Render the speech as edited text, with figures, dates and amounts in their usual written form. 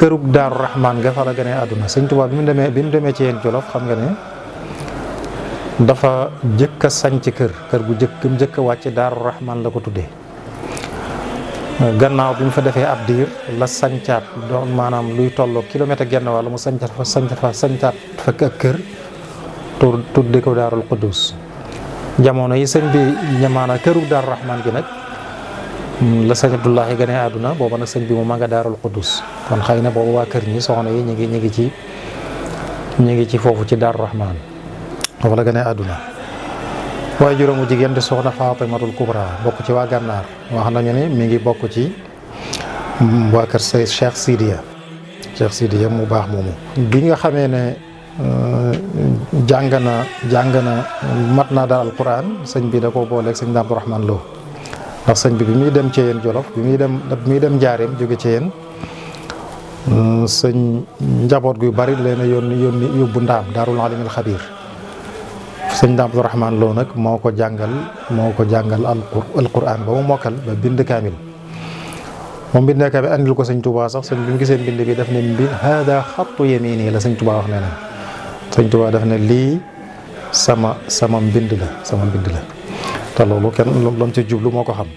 kërug Daaru Rahman nga fa la gënee àdduna. Sëñ Tuubaa bi mu demee ci yéen Jolof xam nga ne dafa jëkk a sanc kër gu njëkk a wàcc Daaru Rahman la ko tuddee. Gannaaw bi mu fa defee ab diir la sancaat doon maanaam luy tolloo kilomètre genn wàll mu sancaat fa ak kër tudde ko Daarul Quddus. Jamono yi sëñ bi maanaam kërug Daaru Rahman gi nag la sëñ Abdullahi gane àdduna booba nag sëñ bi mu ma nga Daarul Quddus. Kon xëy na boobu waa kër ñi soxna yi ñu ngi ci foofu ci Daaru Rahman foofu la gane àdduna. waaye juróomu jigéen di soxna Faatimatul Kubra bokk ci waa Gànnaar wax nañu ne mi ngi bokk ci waa kër say Cheikh Sidiya mu baax moomu. bi nga xamee ne jàng na mat naa daal alquran sëñ bi da ko booleeg sëñ Abdu Rahmaan Lo ndax sëñ bi muy dem ci yéen Jolof bi muy dem Njaareem jóge ci yéen sëñ njaboot gu bari leen a yónni yóbbu Ndaam Daarul Alimil Xabiir. sëñ Abdu Rahmaan Lo nag moo ko jàngal alquran ba mu mokkal ba bind kaamil. moom bind kaamil andil ko sëñ Tuubaa sax sëñ bi mu gisee mbind bi daf ne haada xattu yamini la sëñ Tuubaa wax ne sëñ Tuubaa daf ne lii sama mbind la te loolu kenn loolu ci jublu moo ko xam.